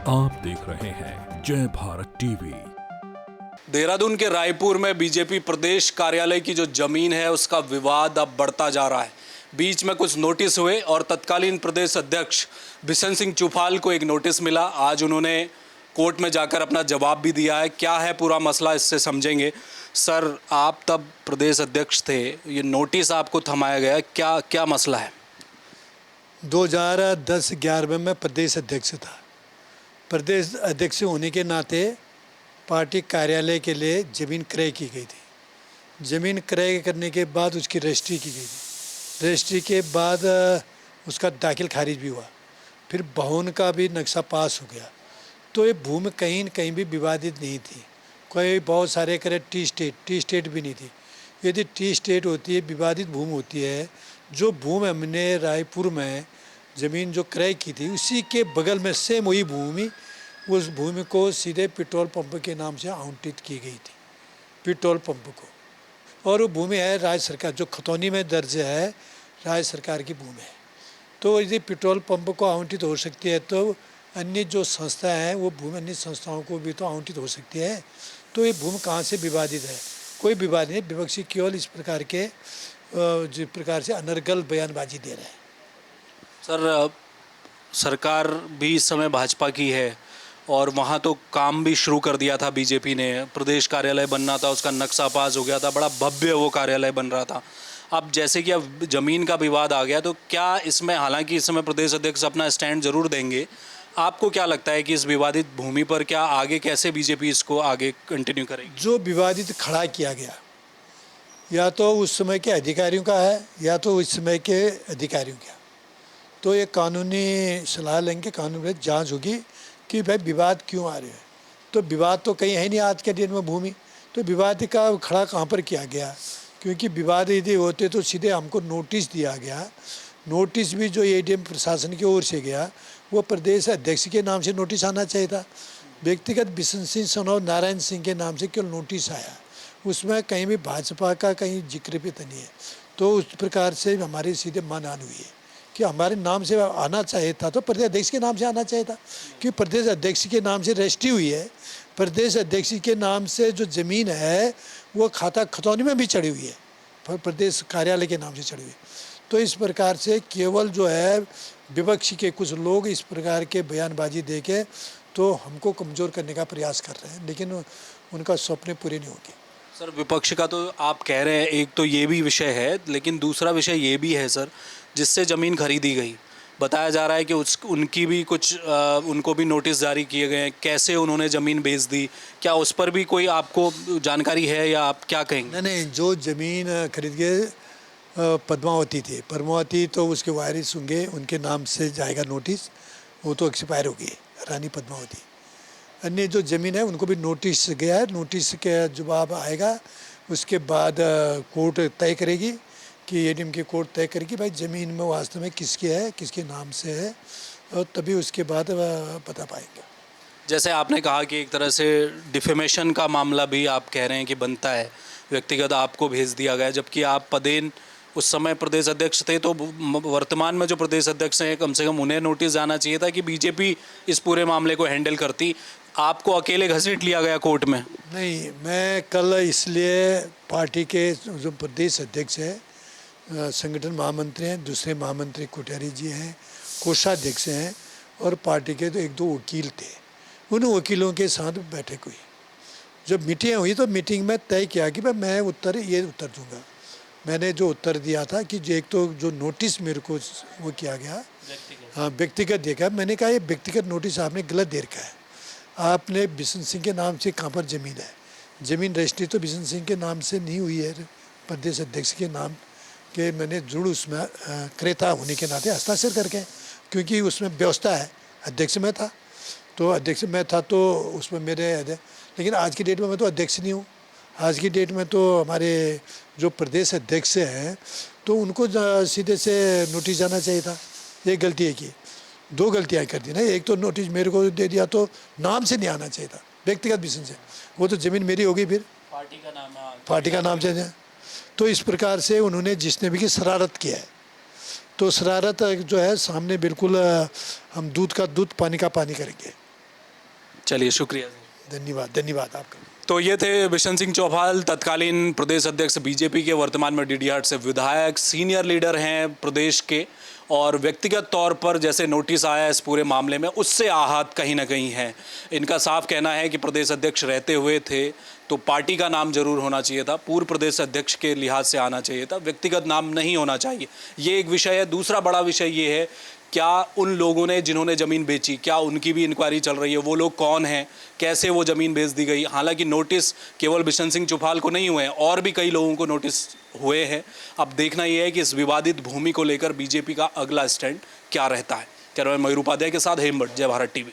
आप देख रहे हैं जय भारत टीवी। देहरादून के रायपुर में बीजेपी प्रदेश कार्यालय की जो जमीन है उसका विवाद अब बढ़ता जा रहा है। बीच में कुछ नोटिस हुए और तत्कालीन प्रदेश अध्यक्ष बिशन सिंह चुफाल को एक नोटिस मिला। आज उन्होंने कोर्ट में जाकर अपना जवाब भी दिया है। क्या है पूरा मसला, इससे समझेंगे। सर, आप तब प्रदेश अध्यक्ष थे, ये नोटिस आपको थमाया गया, क्या क्या मसला है? 2010-11 में मैं प्रदेश अध्यक्ष था। प्रदेश अध्यक्ष होने के नाते पार्टी कार्यालय के लिए ज़मीन क्रय की गई थी। ज़मीन क्रय करने के बाद उसकी रजिस्ट्री की गई थी। रजिस्ट्री के बाद उसका दाखिल खारिज भी हुआ। फिर भवन का भी नक्शा पास हो गया। तो ये भूमि कहीं न कहीं भी विवादित नहीं थी। कोई बहुत सारे करे टी स्टेट भी नहीं थी। यदि टी स्टेट होती है, विवादित भूमि होती है, जो भूमि हमने रायपुर में ज़मीन जो क्रय की थी उसी के बगल में सेम वही भूमि, उस भूमि को सीधे पेट्रोल पंप के नाम से आवंटित की गई थी, पेट्रोल पंप को। और वो भूमि है राज्य सरकार, जो खतौनी में दर्ज है, राज्य सरकार की भूमि है। तो यदि पेट्रोल पंप को आवंटित हो सकती है तो अन्य जो संस्था हैं वो भूमि अन्य संस्थाओं को भी तो आवंटित हो सकती है। तो ये भूमि कहाँ से विवादित है? कोई विवाद नहीं। विपक्षी केवल इस प्रकार के जिस प्रकार से अनर्गल बयानबाजी दे रहे हैं। सर, सरकार भी इस समय भाजपा की है और वहाँ तो काम भी शुरू कर दिया था बीजेपी ने। प्रदेश कार्यालय बनना था, उसका नक्शा पास हो गया था, बड़ा भव्य वो कार्यालय बन रहा था। अब जैसे कि अब ज़मीन का विवाद आ गया, तो क्या इसमें, हालांकि इस समय प्रदेश अध्यक्ष अपना स्टैंड जरूर देंगे, आपको क्या लगता है कि इस विवादित भूमि पर क्या आगे कैसे बीजेपी इसको आगे कंटिन्यू करेगी? जो विवादित खड़ा किया गया या तो उस समय के अधिकारियों का है या तो उस समय के अधिकारियों का, तो ये कानूनी सलाह लेंगे, कानूनी जांच होगी कि भाई विवाद क्यों आ रहे हैं। तो विवाद तो कहीं है नहीं आज के दिन में भूमि, तो विवाद का खड़ा कहाँ पर किया गया? क्योंकि विवाद यदि होते तो सीधे हमको नोटिस दिया गया। नोटिस भी जो एडीएम प्रशासन की ओर से गया वो प्रदेश अध्यक्ष के नाम से नोटिस आना चाहिए था। व्यक्तिगत बिशन सिंह सनोज नारायण सिंह के नाम से केवल नोटिस आया, उसमें कहीं भी भाजपा का कहीं जिक्र भी तो नहीं है। तो उस प्रकार से हमारी सीधे मानहानि हुई है कि हमारे नाम से आना चाहिए था, तो प्रदेश अध्यक्ष के नाम से आना चाहिए था। कि प्रदेश अध्यक्ष के नाम से रजिस्ट्री हुई है, प्रदेश अध्यक्ष के नाम से जो ज़मीन है वो खाता खतौनी में भी चढ़ी हुई है, प्रदेश कार्यालय के नाम से चढ़ी हुई है। तो इस प्रकार से केवल जो है विपक्षी के कुछ लोग इस प्रकार के बयानबाजी दे के तो हमको कमज़ोर करने का प्रयास कर रहे हैं, लेकिन उनका सपने पूरे नहीं होंगे। सर, विपक्ष का तो आप कह रहे हैं, एक तो ये भी विषय है, लेकिन दूसरा विषय ये भी है सर, जिससे ज़मीन खरीदी गई, बताया जा रहा है कि उनकी भी कुछ उनको भी नोटिस जारी किए गए हैं, कैसे उन्होंने ज़मीन बेच दी, क्या उस पर भी कोई आपको जानकारी है या आप क्या कहेंगे? नहीं, जो ज़मीन खरीद के पद्मावती थी, पद्मावती तो उसके वारिस होंगे, उनके नाम से जाएगा नोटिस, वो तो एक्सपायर हो गई, रानी पद्मावती। अन्य जो ज़मीन है उनको भी नोटिस गया है, नोटिस के जवाब आएगा, उसके बाद कोर्ट तय करेगी कि एडीएम की कोर्ट तय करेगी भाई ज़मीन में वास्तव में किसकी है, किसके नाम से है, और तभी उसके बाद बता पाएंगे। जैसे आपने कहा कि एक तरह से डिफेमेशन का मामला भी आप कह रहे हैं कि बनता है, व्यक्तिगत आपको भेज दिया गया, जबकि आप पदेन उस समय प्रदेश अध्यक्ष थे। तो वर्तमान में जो प्रदेश अध्यक्ष हैं, कम से कम उन्हें नोटिस जाना चाहिए था कि बीजेपी इस पूरे मामले को हैंडल करती। आपको अकेले घसीट लिया गया कोर्ट में? नहीं, मैं कल इसलिए पार्टी के जो प्रदेश अध्यक्ष है, संगठन महामंत्री हैं, दूसरे महामंत्री कोठारी जी हैं, कोषाध्यक्ष हैं, और पार्टी के तो एक दो वकील थे, उन वकीलों के साथ बैठक हुई। जब मीटिंग हुई तो मीटिंग में तय किया कि भाई मैं ये उत्तर दूंगा। मैंने जो उत्तर दिया था कि एक तो जो नोटिस मेरे को वो किया गया, हाँ, व्यक्तिगत देखा, मैंने कहा ये व्यक्तिगत नोटिस आपने गलत दे रखा है। आपने बिशन सिंह के नाम से कहाँ पर ज़मीन है? ज़मीन रजिस्ट्री तो बिशन सिंह के नाम से नहीं हुई है, प्रदेश अध्यक्ष के नाम के मैंने जरूर उसमें क्रेता होने के नाते हस्ताक्षर करके, क्योंकि उसमें व्यवस्था है, अध्यक्ष में था, तो अध्यक्ष में था तो उसमें मेरे, लेकिन आज की डेट में मैं तो अध्यक्ष नहीं हूँ। आज की डेट में तो हमारे जो प्रदेश अध्यक्ष हैं तो उनको सीधे से नोटिस जाना चाहिए था। ये गलती है कि दो गलतियाँ कर दी ना। एक तो नोटिस मेरे को दे दिया तो नाम से नहीं आना चाहिए था, व्यक्तिगत विषय से, वो तो ज़मीन मेरी होगी, फिर पार्टी का नाम से। तो इस प्रकार से उन्होंने जिसने भी की शरारत किया है, तो शरारत जो है सामने बिल्कुल हम दूध का दूध पानी का पानी करेंगे। चलिए शुक्रिया जी। धन्यवाद, धन्यवाद आपका। तो ये थे बिशन सिंह चौहान, तत्कालीन प्रदेश अध्यक्ष बीजेपी के, वर्तमान में डीडीहाट से विधायक, सीनियर लीडर हैं प्रदेश के, और व्यक्तिगत तौर पर जैसे नोटिस आया इस पूरे मामले में उससे आहत कहीं ना कहीं है। इनका साफ कहना है कि प्रदेश अध्यक्ष रहते हुए थे तो पार्टी का नाम जरूर होना चाहिए था, पूर्व प्रदेश अध्यक्ष के लिहाज से आना चाहिए था, व्यक्तिगत नाम नहीं होना चाहिए। ये एक विषय है। दूसरा बड़ा विषय ये है, क्या उन लोगों ने जिन्होंने ज़मीन बेची, क्या उनकी भी इंक्वायरी चल रही है? वो लोग कौन हैं, कैसे वो ज़मीन बेच दी गई? हालांकि नोटिस केवल बिशन सिंह चौहान को नहीं हुए हैं, और भी कई लोगों को नोटिस हुए हैं। अब देखना ये है कि इस विवादित भूमि को लेकर बीजेपी का अगला स्टैंड क्या रहता है। कैमरामैन मयूर उपाध्याय के साथ हेमभट्ट, जय भारत टीवी।